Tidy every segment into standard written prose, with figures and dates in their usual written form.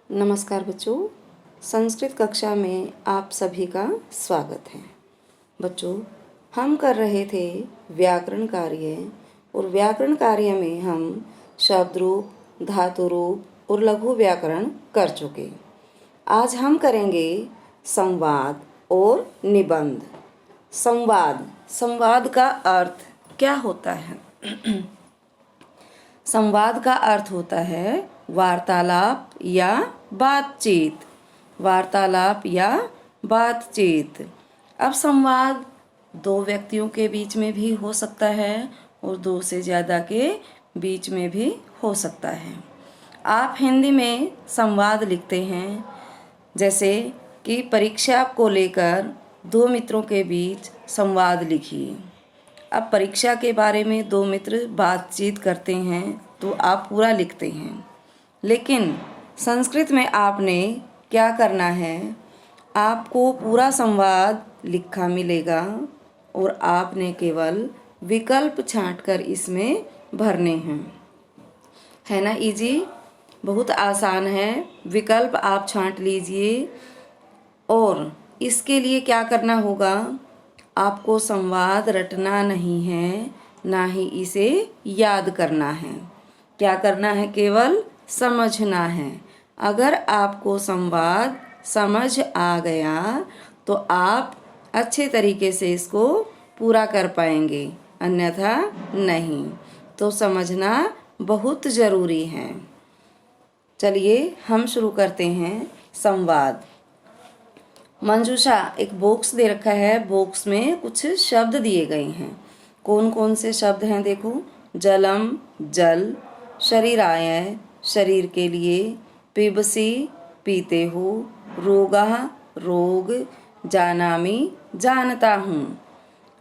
नमस्कार बच्चों, संस्कृत कक्षा में आप सभी का स्वागत है। बच्चों, हम कर रहे थे व्याकरण कार्य और व्याकरण कार्य में हम शब्द रूप, धातु रूप और लघु व्याकरण कर चुके। आज हम करेंगे संवाद और निबंध। संवाद का अर्थ क्या होता है? संवाद का अर्थ होता है वार्तालाप या बातचीत। अब संवाद दो व्यक्तियों के बीच में भी हो सकता है और दो से ज़्यादा के बीच में भी हो सकता है। आप हिंदी में संवाद लिखते हैं, जैसे कि परीक्षा को लेकर दो मित्रों के बीच संवाद लिखिए। अब परीक्षा के बारे में दो मित्र बातचीत करते हैं तो आप पूरा लिखते हैं, लेकिन संस्कृत में आपने क्या करना है, आपको पूरा संवाद लिखा मिलेगा और आपने केवल विकल्प छांटकर इसमें भरने हैं। है ना इजी? बहुत आसान है। विकल्प आप छांट लीजिए और इसके लिए क्या करना होगा, आपको संवाद रटना नहीं है, ना ही इसे याद करना है। क्या करना है? केवल समझना है। अगर आपको संवाद समझ आ गया तो आप अच्छे तरीके से इसको पूरा कर पाएंगे, अन्यथा नहीं। तो समझना बहुत ज़रूरी है। चलिए हम शुरू करते हैं संवाद। मंजूषा, एक बॉक्स दे रखा है, बॉक्स में कुछ शब्द दिए गए हैं। कौन कौन से शब्द हैं देखो। जलम, जल। शरीराय, शरीर के लिए। पिबसी, पीते हो। रोगः, रोग। जानामि, जानता हूँ।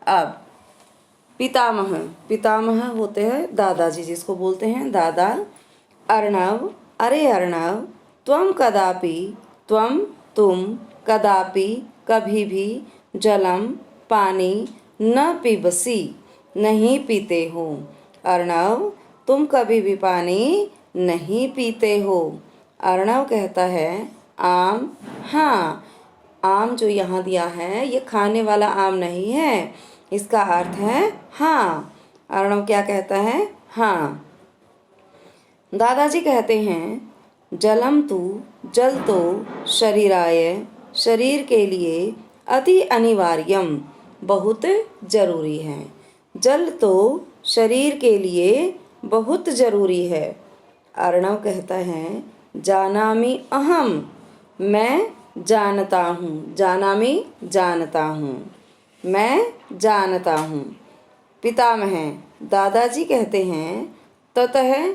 अब पितामह, पितामह होते हैं दादाजी, जिसको बोलते हैं दादा। अर्णव, अरे अर्णव। त्वम कदापि, त्वम तुम, कदापि कभी भी। जलम, पानी। न पिबसी, नहीं पीते हो। अर्णव, तुम कभी भी पानी नहीं पीते हो। अर्णव कहता है आम। हाँ, आम जो यहाँ दिया है ये खाने वाला आम नहीं है, इसका अर्थ है हाँ। अर्णव क्या कहता है? हाँ। दादाजी कहते हैं जलम तु, जल तो शरीराय, शरीर के लिए। अति अनिवार्यम, बहुत जरूरी है। जल तो शरीर के लिए बहुत जरूरी है। अर्णव कहता है जानामि अहम, मैं जानता हूँ। जानामि, जानता हूँ, मैं जानता हूँ। पितामह, दादाजी कहते हैं ततः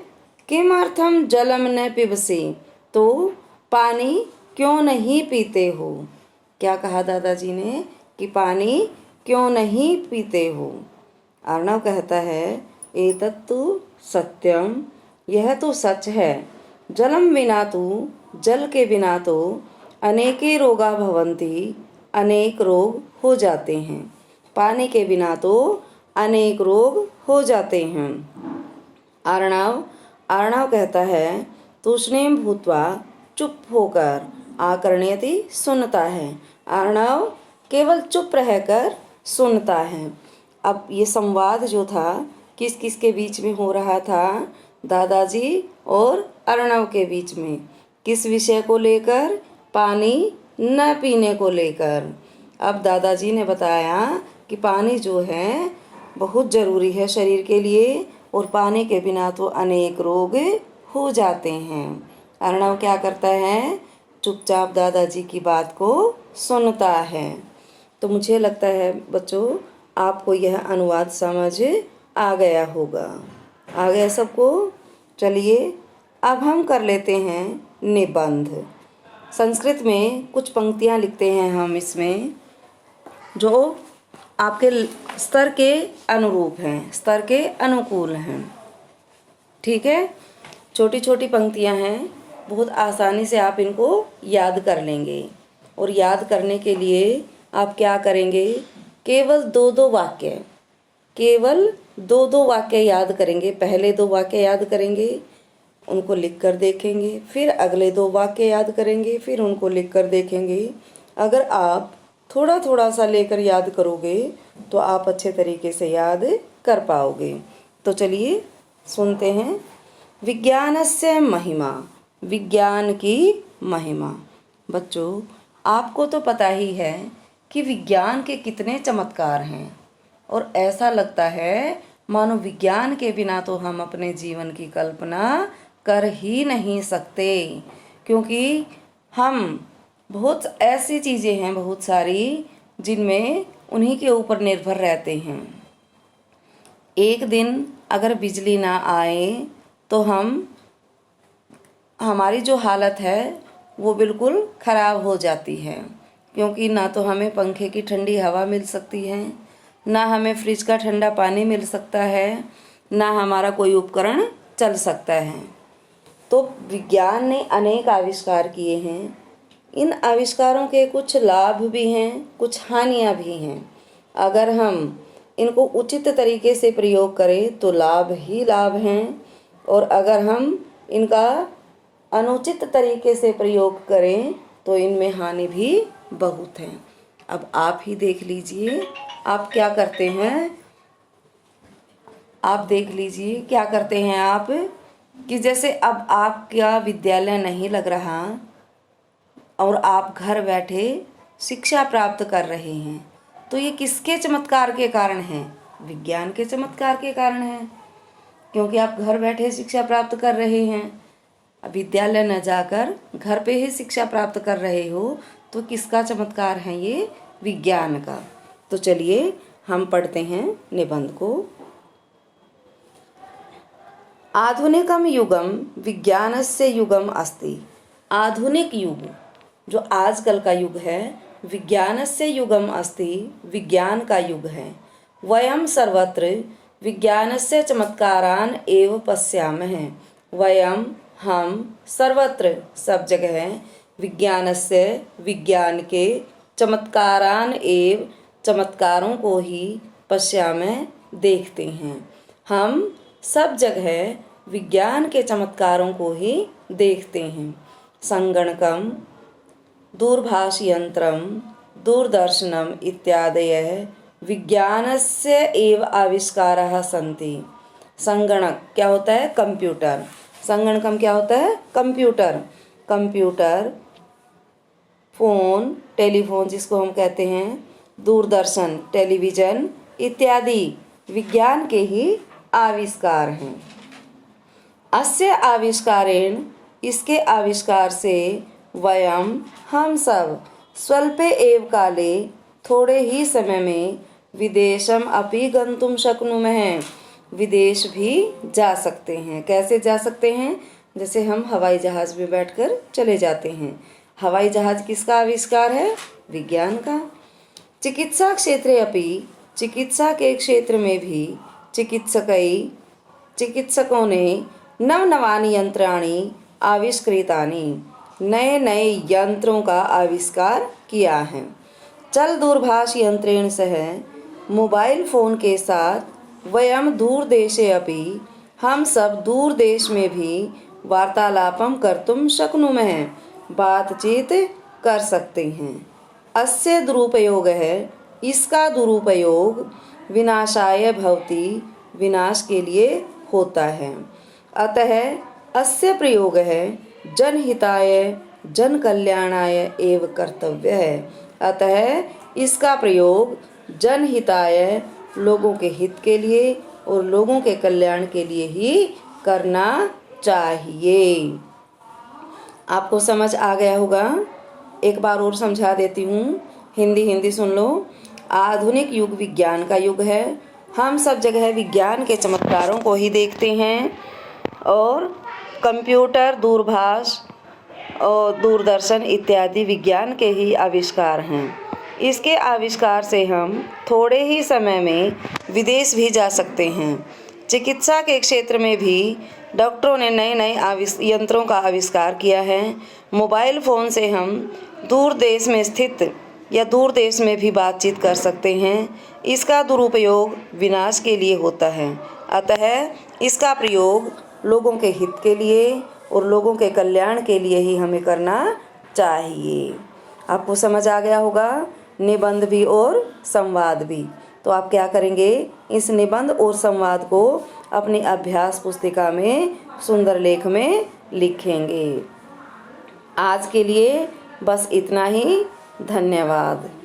किमर्थम जलम न पिबसि, तो पानी क्यों नहीं पीते हो। क्या कहा दादाजी ने कि पानी क्यों नहीं पीते हो। अर्णव कहता है एतत्तु सत्यम, यह तो सच है। जलम विना तो, जल के बिना तो अनेके रोगा भवन्ति, अनेक रोग हो जाते हैं। पानी के बिना तो अनेक रोग हो जाते हैं। अर्णव कहता है तूष्णीम भूत्वा, चुप होकर। आकर्ण्यति, सुनता है। अर्णव केवल चुप रहकर सुनता है। अब ये संवाद जो था किस किस के बीच में हो रहा था? दादाजी और अर्णव के बीच में। किस विषय को लेकर? पानी न पीने को लेकर। अब दादाजी ने बताया कि पानी जो है बहुत ज़रूरी है शरीर के लिए और पानी के बिना तो अनेक रोग हो जाते हैं। अर्णव क्या करता है? चुपचाप दादाजी की बात को सुनता है। तो मुझे लगता है बच्चों आपको यह अनुवाद समझ आ गया होगा। आ गया सबको? चलिए अब हम कर लेते हैं निबंध। संस्कृत में कुछ पंक्तियाँ लिखते हैं हम इसमें, जो आपके स्तर के अनुरूप हैं, स्तर के अनुकूल हैं। ठीक है? छोटी छोटी पंक्तियाँ हैं, बहुत आसानी से आप इनको याद कर लेंगे। और याद करने के लिए आप क्या करेंगे? केवल दो दो वाक्य याद करेंगे। पहले दो वाक्य याद करेंगे, उनको लिख कर देखेंगे, फिर अगले 2 वाक्य याद करेंगे, फिर उनको लिख कर देखेंगे। अगर आप थोड़ा थोड़ा सा लेकर याद करोगे तो आप अच्छे तरीके से याद कर पाओगे। तो चलिए सुनते हैं। विज्ञानस्य महिमा, विज्ञान की महिमा। बच्चों, आपको तो पता ही है कि विज्ञान के कितने चमत्कार हैं, और ऐसा लगता है मानो विज्ञान के बिना तो हम अपने जीवन की कल्पना कर ही नहीं सकते, क्योंकि हम बहुत ऐसी चीज़ें हैं बहुत सारी जिनमें उन्हीं के ऊपर निर्भर रहते हैं। एक दिन अगर बिजली ना आए तो हमारी जो हालत है वो बिल्कुल ख़राब हो जाती है, क्योंकि ना तो हमें पंखे की ठंडी हवा मिल सकती है, ना हमें फ्रिज का ठंडा पानी मिल सकता है, ना हमारा कोई उपकरण चल सकता है। तो विज्ञान ने अनेक आविष्कार किए हैं। इन आविष्कारों के कुछ लाभ भी हैं, कुछ हानियाँ भी हैं। अगर हम इनको उचित तरीके से प्रयोग करें तो लाभ ही लाभ हैं, और अगर हम इनका अनुचित तरीके से प्रयोग करें तो इनमें हानि भी बहुत है। अब आप ही देख लीजिए आप क्या करते हैं। आप देख लीजिए क्या करते हैं आप, कि जैसे अब आपका विद्यालय नहीं लग रहा और आप घर बैठे शिक्षा प्राप्त कर रहे हैं, तो ये किसके चमत्कार के कारण है? विज्ञान के चमत्कार के कारण है, क्योंकि आप घर बैठे शिक्षा प्राप्त कर रहे हैं। विद्यालय न जाकर घर पे ही शिक्षा प्राप्त कर रहे हो, तो किसका चमत्कार है? ये विज्ञान का। तो चलिए हम पढ़ते हैं निबंध को। आधुनिकम युगम विज्ञानस्य युगम अस्ति। आधुनिक युग जो आजकल का युग है, विज्ञानस्य युगम अस्ति, विज्ञान का युग है। वयम सर्वत्र विज्ञानस्य चमत्कारान एव पश्यामः। वयम हम सर्वत्र सब जगह विज्ञानस्य विज्ञान के चमत्कारान एव चमत्कारों को ही पश्यामः देखते हैं। हम सब जगह विज्ञान के चमत्कारों को ही देखते हैं। संगणकम, दूरभाष यंत्रम, दूरदर्शनम इत्यादयः विज्ञानस्य एव आविष्कारः सन्ति। संगणक क्या होता है? कंप्यूटर। संगणकम क्या होता है? कंप्यूटर। कंप्यूटर, फोन, टेलीफोन जिसको हम कहते हैं, दूरदर्शन, टेलीविज़न इत्यादि विज्ञान के ही आविष्कार हैं। अस्य आविष्कारेण, इसके आविष्कार से, वयम हम सब स्वल्पे एव काले, थोड़े ही समय में, विदेशम अपि गंतुम शक्नुमः, विदेश भी जा सकते हैं। कैसे जा सकते हैं? जैसे हम हवाई जहाज़ में बैठकर चले जाते हैं। हवाई जहाज़ किसका आविष्कार है? विज्ञान का। चिकित्सा क्षेत्रे अपि, चिकित्सा के क्षेत्र में भी चिकित्सकों ने नवनवानि यंत्राणि आविष्कृतानि, नए नए यंत्रों का आविष्कार किया है। चल दूरभाष यंत्रेण सह, मोबाइल फ़ोन के साथ, वयम दूर देशे अपि, हम सब दूर देश में भी, वार्तालापम कर्तुम शक्नुमः, बातचीत कर सकते हैं। अस्य दुरुपयोग है, इसका दुरुपयोग, विनाशाय भवति, विनाश के लिए होता है। अतः अस्य प्रयोग है जनहिताय, जन कल्याणाय एव कर्तव्य है। अतः इसका प्रयोग जनहिताय, लोगों के हित के लिए और लोगों के कल्याण के लिए ही करना चाहिए। आपको समझ आ गया होगा। एक बार और समझा देती हूँ, हिंदी सुन लो। आधुनिक युग विज्ञान का युग है। हम सब जगह विज्ञान के चमत्कारों को ही देखते हैं, और कंप्यूटर, दूरभाष और दूरदर्शन इत्यादि विज्ञान के ही आविष्कार हैं। इसके आविष्कार से हम थोड़े ही समय में विदेश भी जा सकते हैं। चिकित्सा के क्षेत्र में भी डॉक्टरों ने नए नए यंत्रों का आविष्कार किया है। मोबाइल फ़ोन से हम दूर देश में स्थित या दूर देश में भी बातचीत कर सकते हैं। इसका दुरुपयोग विनाश के लिए होता है। अतः इसका प्रयोग लोगों के हित के लिए और लोगों के कल्याण के लिए ही हमें करना चाहिए। आपको समझ आ गया होगा निबंध भी और संवाद भी। तो आप क्या करेंगे, इस निबंध और संवाद को अपनी अभ्यास पुस्तिका में सुंदर लेख में लिखेंगे। आज के लिए बस इतना ही। धन्यवाद।